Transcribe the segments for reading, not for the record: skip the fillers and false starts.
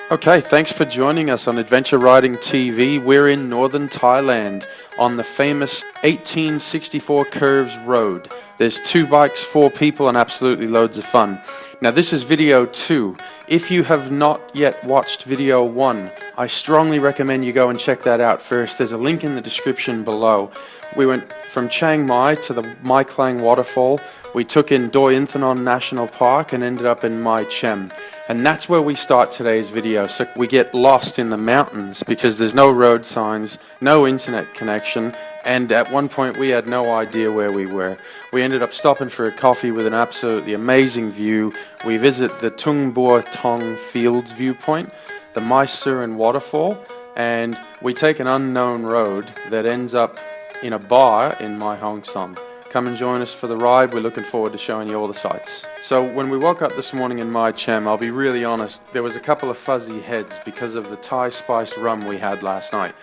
Okay, thanks for joining us on Adventure Riding TV. We're in northern Thailand on the famous 1864 Curves Road. There's 2 bikes, 4 people, and absolutely loads of fun. Now this is video 2. If you have not yet watched video 1, I strongly recommend you go and check that out first. There's a link in the description below. We went from Chiang Mai to the Mae Surin Waterfall. We took in Doi Inthanon National Park and ended up in Mae Chaem. And that's where we start today's video. So we get lost in the mountains because there's no road signs, no internet connection, and at one point we had no idea where we were. We ended up stopping for a coffee with an absolutely amazing view. We visit the Thung Bua Tong Fields viewpoint, the Mae Surin Waterfall, and we take an unknown road that ends up in a bar in Mae Hong Son. Come and join us for the ride. We're looking forward to showing you all the sights. So when we woke up this morning in Mae Chaem, I'll be really honest, there was a couple of fuzzy heads because of the Thai spiced rum we had last night.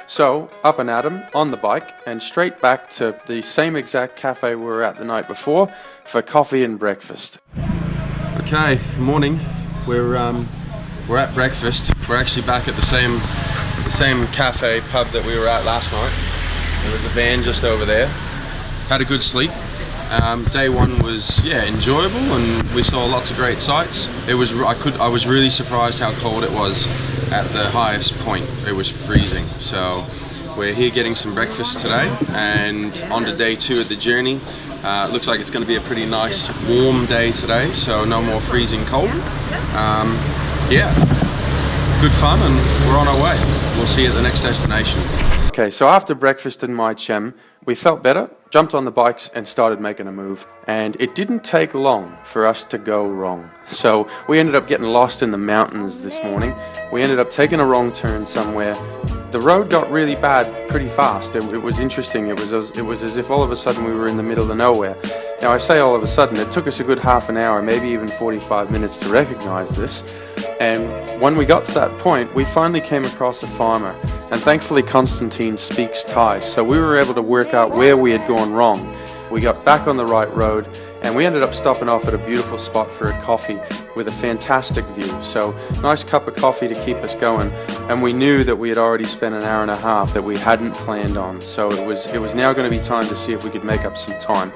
So up and at 'em on the bike and straight back to the same exact cafe we were at the night before for coffee and breakfast. Okay, morning. We're at breakfast. We're actually back at the same cafe pub that we were at last night. There was a van just over there. Had a good sleep. Day 1 was enjoyable, and we saw lots of great sights. I was really surprised how cold it was at the highest point. It was freezing. So we're here getting some breakfast today, and on to day 2 of the journey. Looks like it's going to be a pretty nice warm day today, so no more freezing cold. Good fun, and we're on our way. We'll see you at the next destination. Okay, so after breakfast in Mae Chaem, we felt better, jumped on the bikes and started making a move. And it didn't take long for us to go wrong. So we ended up getting lost in the mountains this morning. We ended up taking a wrong turn somewhere. The road got really bad pretty fast. It was interesting. It was as if all of a sudden we were in the middle of nowhere. Now I say all of a sudden, it took us a good half an hour, maybe even 45 minutes to recognize this. And when we got to that point, we finally came across a farmer. And thankfully Konstantin speaks Thai, so we were able to work out where we had gone wrong. We got back on the right road, and we ended up stopping off at a beautiful spot for a coffee with a fantastic view. So nice cup of coffee to keep us going, and we knew that we had already spent an hour and a half that we hadn't planned on. So it was now going to be time to see if we could make up some time.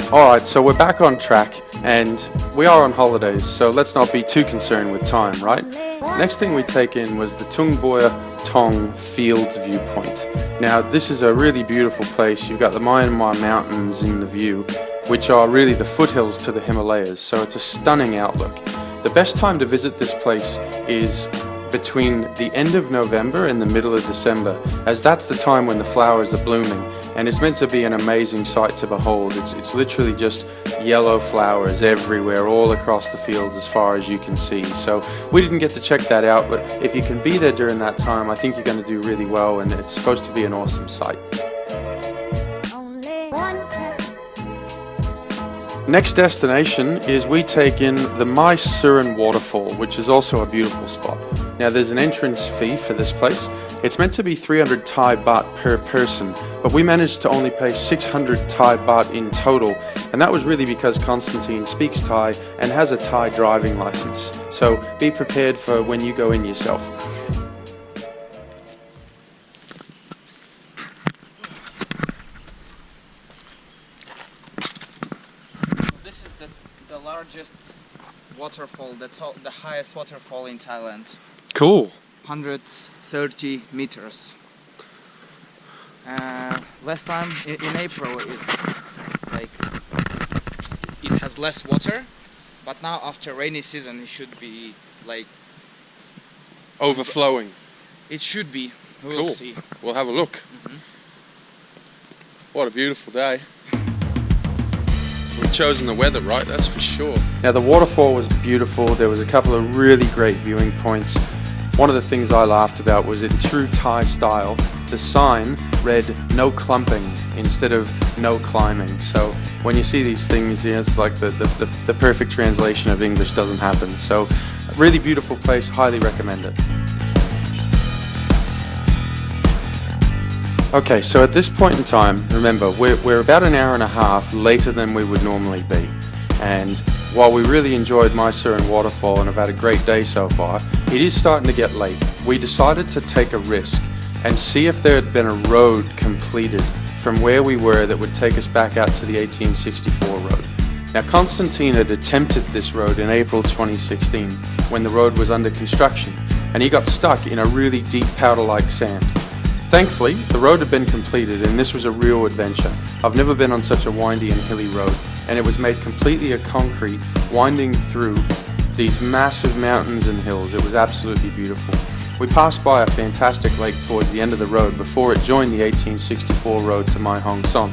Alright, so we're back on track, and we are on holidays, so let's not be too concerned with time, right? Next thing we take in was the Thung Bua Tong Fields viewpoint. Now, this is a really beautiful place. You've got the Myanmar mountains in the view, which are really the foothills to the Himalayas, so it's a stunning outlook. The best time to visit this place is between the end of November and the middle of December, as that's the time when the flowers are blooming, and it's meant to be an amazing sight to behold. It's literally just yellow flowers everywhere, all across the fields as far as you can see. So we didn't get to check that out, but if you can be there during that time, I think you're going to do really well, and it's supposed to be an awesome sight. Next destination is we take in the Mae Surin Waterfall, which is also a beautiful spot. Now there's an entrance fee for this place. It's meant to be 300 Thai baht per person, but we managed to only pay 600 Thai baht in total, and that was really because Konstantin speaks Thai and has a Thai driving license. So be prepared for when you go in yourself. The largest waterfall, the highest waterfall in Thailand. Cool. 130 meters. Last time in April it has less water, but now after rainy season it should be Overflowing. It should be. We'll Cool. see. We'll have a look. What a beautiful day. We've chosen the weather right, that's for sure. Now the waterfall was beautiful. There was a couple of really great viewing points. One of the things I laughed about was in true Thai style, the sign read no clumping instead of no climbing. So when you see these things, it's like the perfect translation of English doesn't happen. So really beautiful place, highly recommend it. Okay, so at this point in time, remember, we're about an hour and a half later than we would normally be. And while we really enjoyed Mae Surin Waterfall and have had a great day so far, it is starting to get late. We decided to take a risk and see if there had been a road completed from where we were that would take us back out to the 1864 road. Now, Konstantin had attempted this road in April 2016 when the road was under construction, and he got stuck in a really deep powder-like sand. Thankfully, the road had been completed and this was a real adventure. I've never been on such a windy and hilly road, and it was made completely of concrete, winding through these massive mountains and hills. It was absolutely beautiful. We passed by a fantastic lake towards the end of the road before it joined the 1864 road to Mae Hong Son.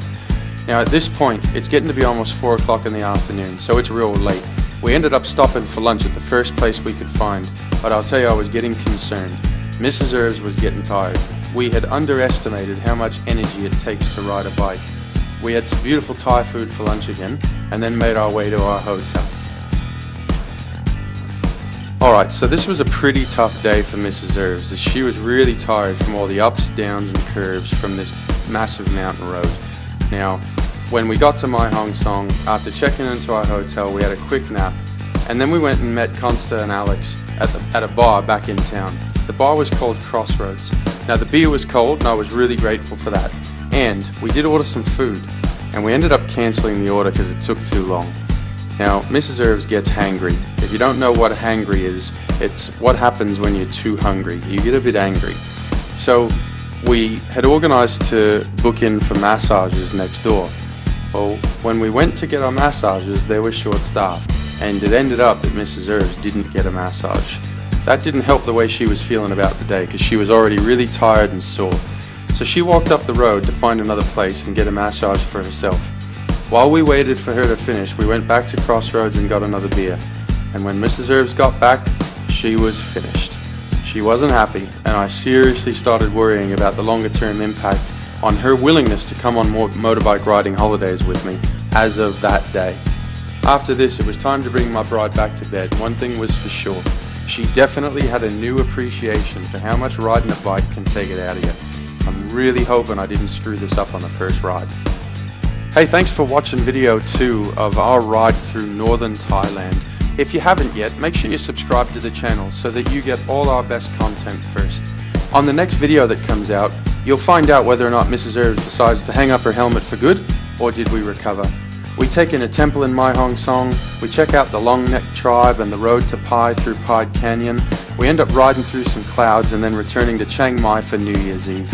Now at this point, it's getting to be almost 4 o'clock in the afternoon, so it's real late. We ended up stopping for lunch at the first place we could find, but I'll tell you, I was getting concerned. Mrs. Irvs was getting tired. We had underestimated how much energy it takes to ride a bike. We had some beautiful Thai food for lunch again, and then made our way to our hotel. Alright, so this was a pretty tough day for Mrs. Irvs, as she was really tired from all the ups, downs and curves from this massive mountain road. Now, when we got to Mae Hong Son, after checking into our hotel, we had a quick nap, and then we went and met Konsta and Alex at a bar back in town. The bar was called Crossroads. Now the beer was cold and I was really grateful for that. And we did order some food, and we ended up cancelling the order because it took too long. Now, Mrs. Irvs gets hangry. If you don't know what hangry is, it's what happens when you're too hungry. You get a bit angry. So we had organised to book in for massages next door. Well, when we went to get our massages, they were short-staffed, and it ended up that Mrs. Irvs didn't get a massage. That didn't help the way she was feeling about the day, because she was already really tired and sore. So she walked up the road to find another place and get a massage for herself. While we waited for her to finish, we went back to Crossroads and got another beer. And when Mrs. Irvs got back, she was finished. She wasn't happy, and I seriously started worrying about the longer term impact on her willingness to come on more motorbike riding holidays with me as of that day. After this, it was time to bring my bride back to bed. One thing was for sure. She definitely had a new appreciation for how much riding a bike can take it out of you. I'm really hoping I didn't screw this up on the first ride. Hey, thanks for watching video 2 of our ride through northern Thailand. If you haven't yet, make sure you subscribe to the channel so that you get all our best content first. On the next video that comes out, you'll find out whether or not Mrs. Irvs decides to hang up her helmet for good, or did we recover. We take in a temple in Mae Hong Son, we check out the Long Neck tribe and the road to Pai through Pied Canyon, we end up riding through some clouds and then returning to Chiang Mai for New Year's Eve.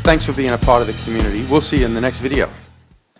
Thanks for being a part of the community. We'll see you in the next video.